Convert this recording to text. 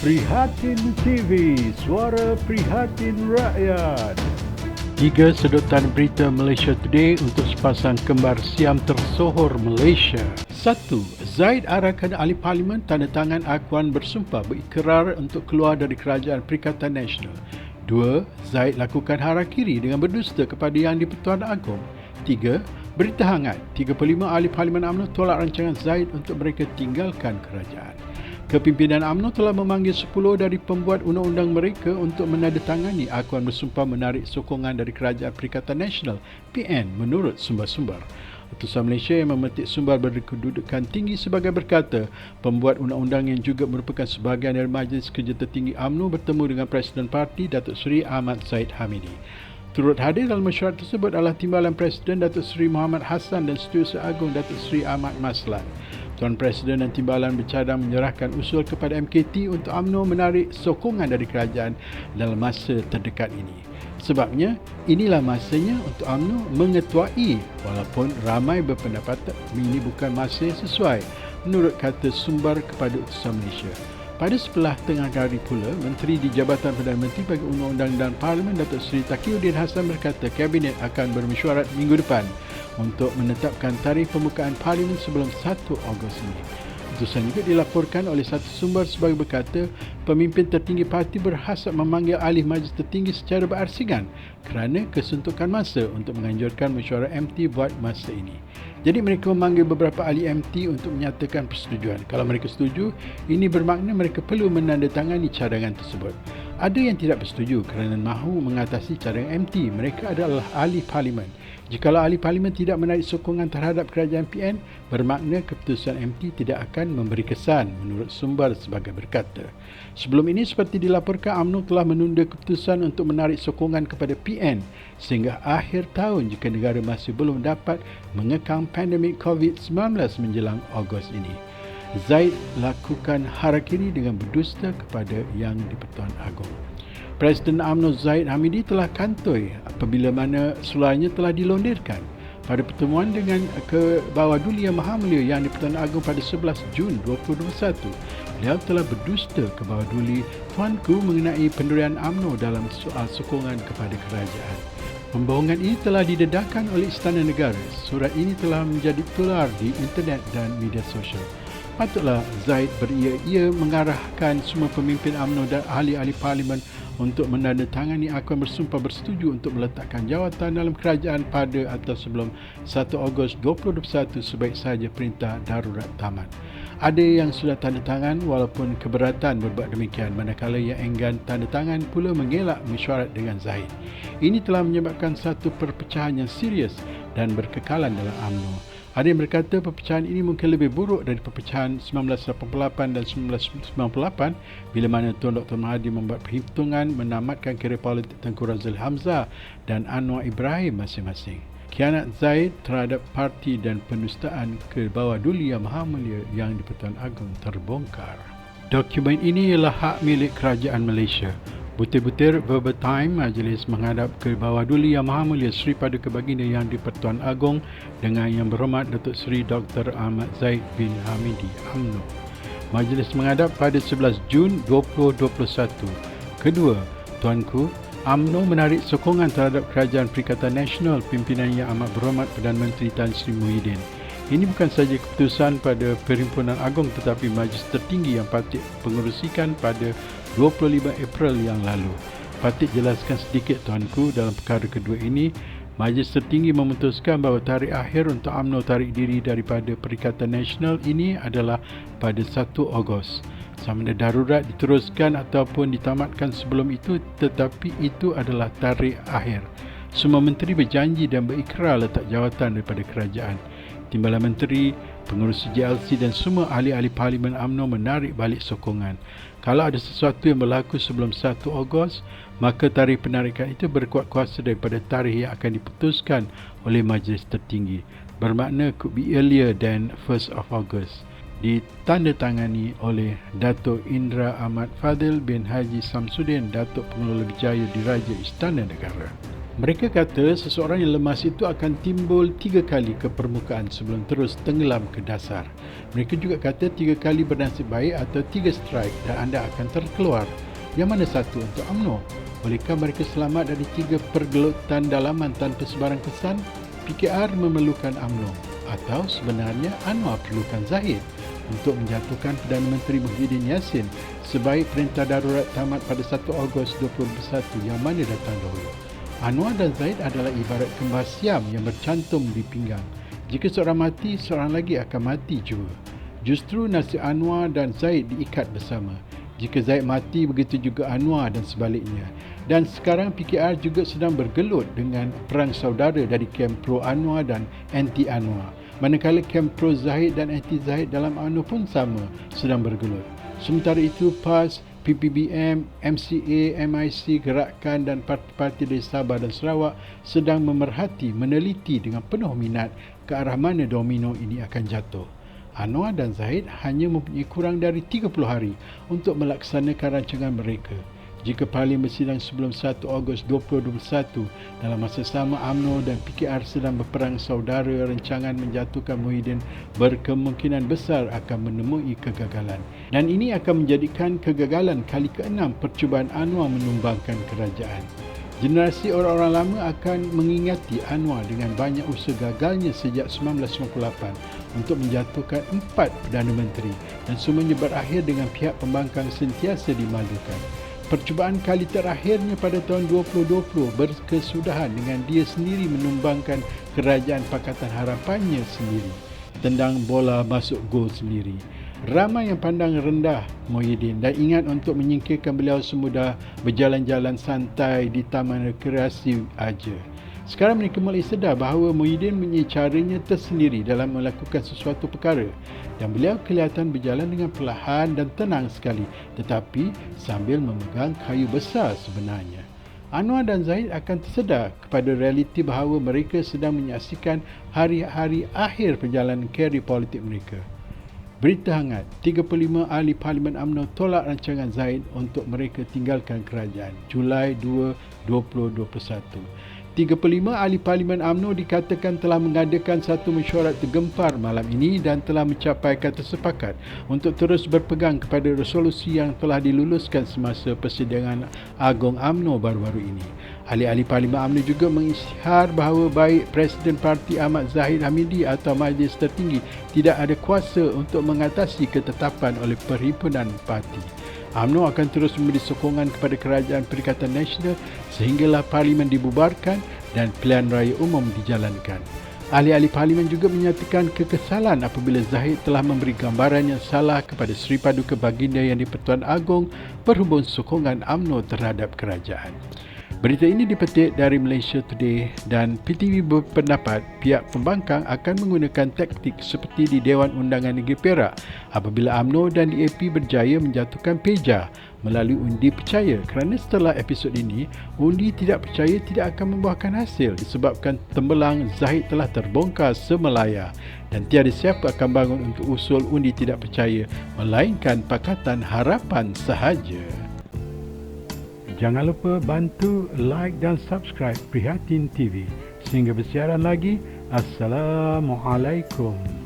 Prihatin TV, suara prihatin rakyat. 3 sedotan berita Malaysia Today untuk sepasang kembar Siam tersohor Malaysia. 1. Zaid arahkan ahli parlimen tanda tangan akuan bersumpah berikrar untuk keluar dari Kerajaan Perikatan Nasional. 2. Zaid lakukan harakiri dengan berdusta kepada Yang di-Pertuan Agong. 3. Berita hangat, 35 ahli parlimen UMNO tolak rancangan Zaid untuk mereka tinggalkan kerajaan. Kepimpinan UMNO telah memanggil 10 dari pembuat undang-undang mereka untuk menandatangani akuan bersumpah menarik sokongan dari Kerajaan Perikatan Nasional (PN) menurut sumber-sumber. Utusan Malaysia yang memetik sumber berkedudukan tinggi sebagai berkata, pembuat undang-undang yang juga merupakan sebahagian dari Majlis Kerja Tertinggi UMNO bertemu dengan Presiden Parti Datuk Seri Ahmad Zahid Hamidi. Turut hadir dalam mesyuarat tersebut adalah Timbalan Presiden Datuk Seri Muhammad Hassan dan Setiausaha Agong Datuk Seri Ahmad Maslan. Tuan Presiden dan Timbalan bercadang menyerahkan usul kepada MKT untuk UMNO menarik sokongan dari kerajaan dalam masa terdekat ini. Sebabnya, inilah masanya untuk UMNO mengetuai walaupun ramai berpendapat ini bukan masa yang sesuai menurut kata sumber kepada Utusan Malaysia. Pada sebelah tengah hari pula, Menteri di Jabatan Perdana Menteri bagi Undang-Undang dan Parlimen Datuk Seri Taqiyuddin Hassan berkata Kabinet akan bermesyuarat minggu depan untuk menetapkan tarikh pembukaan Parlimen sebelum 1 Ogos ini. Utusan juga dilaporkan oleh satu sumber sebagai berkata, pemimpin tertinggi parti berhasrat memanggil ahli majlis tertinggi secara berarsingan kerana kesuntukan masa untuk menganjurkan mesyuarat MT buat masa ini. Jadi mereka memanggil beberapa ahli MT untuk menyatakan persetujuan. Kalau mereka setuju, ini bermakna mereka perlu menandatangani cadangan tersebut. Ada yang tidak bersetuju kerana mahu mengatasi cadangan MT. Mereka adalah ahli parlimen. Jikalau ahli parlimen tidak menarik sokongan terhadap kerajaan PN, bermakna keputusan MT tidak akan memberi kesan menurut sumber sebagai berkata. Sebelum ini seperti dilaporkan UMNO telah menunda keputusan untuk menarik sokongan kepada PN sehingga akhir tahun jika negara masih belum dapat mengekang pandemik COVID-19 menjelang Ogos ini. Zaid lakukan harakiri dengan berdusta kepada Yang di-Pertuan Agong. Presiden UMNO Zahid Hamidi telah kantoi apabila mana sularnya telah dilondirkan. Pada pertemuan dengan Kebawah-Duli Yang Mahamulia Yang di-Pertuan Agong pada 11 Jun 2021, beliau telah berdusta ke Bawah-Duli Tuanku mengenai pendirian UMNO dalam soal sokongan kepada kerajaan. Pembohongan ini telah didedahkan oleh Istana Negara. Surat ini telah menjadi tular di internet dan media sosial. Patutlah Zaid beria-ia mengarahkan semua pemimpin UMNO dan ahli-ahli parlimen untuk menandatangani akuan bersumpah bersetuju untuk meletakkan jawatan dalam kerajaan pada atau sebelum 1 Ogos 2021 sebaik sahaja perintah darurat tamat. Ada yang sudah tanda tangan walaupun keberatan berbuat demikian, manakala yang enggan tanda tangan pula mengelak mesyuarat dengan Zaid. Ini telah menyebabkan satu perpecahan yang serius dan berkekalan dalam UMNO. Ada yang berkata perpecahan ini mungkin lebih buruk dari perpecahan 1988 dan 1998 bila mana Tuan Dr. Mahathir membuat perhitungan menamatkan kerjaya politik Tengku Razil Hamzah dan Anwar Ibrahim masing-masing. Khianat Zaid terhadap parti dan pendustaan Kebawah-Duli Yang Mahamulia Yang di-Pertuan Agong terbongkar. Dokumen ini ialah hak milik Kerajaan Malaysia. Butir-butir verbatim majlis menghadap ke Bawah-Duli Yang Mahamulia Seri Paduka Baginda Yang di-Pertuan Agong dengan Yang Berhormat Datuk Seri Dr. Ahmad Zahid bin Hamidi UMNO. Majlis menghadap pada 11 Jun 2021. Kedua, Tuanku, UMNO menarik sokongan terhadap Kerajaan Perikatan Nasional pimpinan Yang Amat Berhormat Perdana Menteri Tan Sri Muhyiddin. Ini bukan sahaja keputusan pada Perhimpunan Agong tetapi Majlis Tertinggi yang patut pengerusikan pada 25 April yang lalu. Patut jelaskan sedikit Tuanku, dalam perkara kedua ini, Majlis Tertinggi memutuskan bahawa tarikh akhir untuk UMNO tarik diri daripada Perikatan Nasional ini adalah pada 1 Ogos. Sama ada darurat diteruskan ataupun ditamatkan sebelum itu, tetapi itu adalah tarikh akhir. Semua menteri berjanji dan berikrar letak jawatan daripada kerajaan. Timbalan Menteri, pengurusi JLC dan semua ahli-ahli parlimen UMNO menarik balik sokongan. Kalau ada sesuatu yang berlaku sebelum 1 Ogos, maka tarikh penarikan itu berkuat kuasa daripada tarikh yang akan diputuskan oleh Majlis Tertinggi. Bermakna could be earlier than 1 August. Ditandatangani oleh Datuk Indra Ahmad Fadil bin Haji Samsudin, Datuk Pengelola Berjaya Diraja Istana Negara. Mereka kata seseorang yang lemas itu akan timbul 3 kali ke permukaan sebelum terus tenggelam ke dasar. Mereka juga kata 3 kali bernasib baik atau 3 strike dan anda akan terkeluar. Yang mana satu untuk UMNO? Bolehkah mereka selamat dari 3 pergelutan dalaman tanpa sebarang kesan? PKR memerlukan UMNO atau sebenarnya Anwar perlukan Zahid untuk menjatuhkan Perdana Menteri Muhyiddin Yassin sebaik perintah darurat tamat pada 1 Ogos 2021 yang mana datang dahulu. Anwar dan Zahid adalah ibarat kembar siam yang bercantum di pinggang. Jika seorang mati, seorang lagi akan mati juga. Justru nasib Anwar dan Zahid diikat bersama. Jika Zahid mati, begitu juga Anwar dan sebaliknya. Dan sekarang PKR juga sedang bergelut dengan perang saudara dari kem pro Anwar dan anti Anwar. Manakala kem pro Zahid dan anti Zahid dalam UMNO pun sama sedang bergelut. Sementara itu, PAS, PPBM, MCA, MIC, Gerakan dan parti-parti dari Sabah dan Sarawak sedang memerhati, meneliti dengan penuh minat ke arah mana domino ini akan jatuh. Anwar dan Zahid hanya mempunyai kurang dari 30 hari untuk melaksanakan rancangan mereka. Jika Parlimen bersidang sebelum 1 Ogos 2021, dalam masa sama UMNO dan PKR sedang berperang saudara, rancangan menjatuhkan Muhyiddin berkemungkinan besar akan menemui kegagalan. Dan ini akan menjadikan kegagalan kali ke-6 percubaan Anwar menumbangkan kerajaan. Generasi orang-orang lama akan mengingati Anwar dengan banyak usaha gagalnya sejak 1998 untuk menjatuhkan 4 Perdana Menteri dan semuanya berakhir dengan pihak pembangkang sentiasa dimalukan. Percubaan kali terakhirnya pada tahun 2020 berkesudahan dengan dia sendiri menumbangkan kerajaan Pakatan Harapannya sendiri. Tendang bola masuk gol sendiri. Ramai yang pandang rendah Muhyiddin dan ingat untuk menyingkirkan beliau semudah berjalan-jalan santai di taman rekreasi aja. Sekarang mereka mulai sedar bahawa Muhyiddin mempunyai caranya tersendiri dalam melakukan sesuatu perkara dan beliau kelihatan berjalan dengan perlahan dan tenang sekali tetapi sambil memegang kayu besar sebenarnya. Anwar dan Zahid akan tersedar kepada realiti bahawa mereka sedang menyaksikan hari-hari akhir perjalanan karier politik mereka. Berita hangat, 35 ahli Parlimen UMNO tolak rancangan Zahid untuk mereka tinggalkan kerajaan. Julai 2, 2021. 35 ahli Parlimen UMNO dikatakan telah mengadakan satu mesyuarat tergempar malam ini dan telah mencapai kata sepakat untuk terus berpegang kepada resolusi yang telah diluluskan semasa persidangan Agung UMNO baru-baru ini. Ahli-ahli Parlimen UMNO juga mengisytihar bahawa baik Presiden Parti Ahmad Zahid Hamidi atau Majlis Tertinggi tidak ada kuasa untuk mengatasi ketetapan oleh Perhimpunan Parti. UMNO akan terus memberi sokongan kepada Kerajaan Perikatan Nasional sehinggalah Parlimen dibubarkan dan pilihan raya umum dijalankan. Ahli-ahli Parlimen juga menyatakan kekesalan apabila Zahid telah memberi gambaran yang salah kepada Seri Paduka Baginda Yang di-Pertuan Agong berhubung sokongan UMNO terhadap kerajaan. Berita ini dipetik dari Malaysia Today dan PTV berpendapat pihak pembangkang akan menggunakan taktik seperti di Dewan Undangan Negeri Perak apabila UMNO dan DAP berjaya menjatuhkan PEJA melalui undi percaya kerana setelah episod ini, undi tidak percaya tidak akan membuahkan hasil disebabkan tembelang Zahid telah terbongkar semelaya dan tiada siapa akan bangun untuk usul undi tidak percaya melainkan Pakatan Harapan sahaja. Jangan lupa bantu like dan subscribe Prihatin TV. Sehingga bersiaran lagi. Assalamualaikum.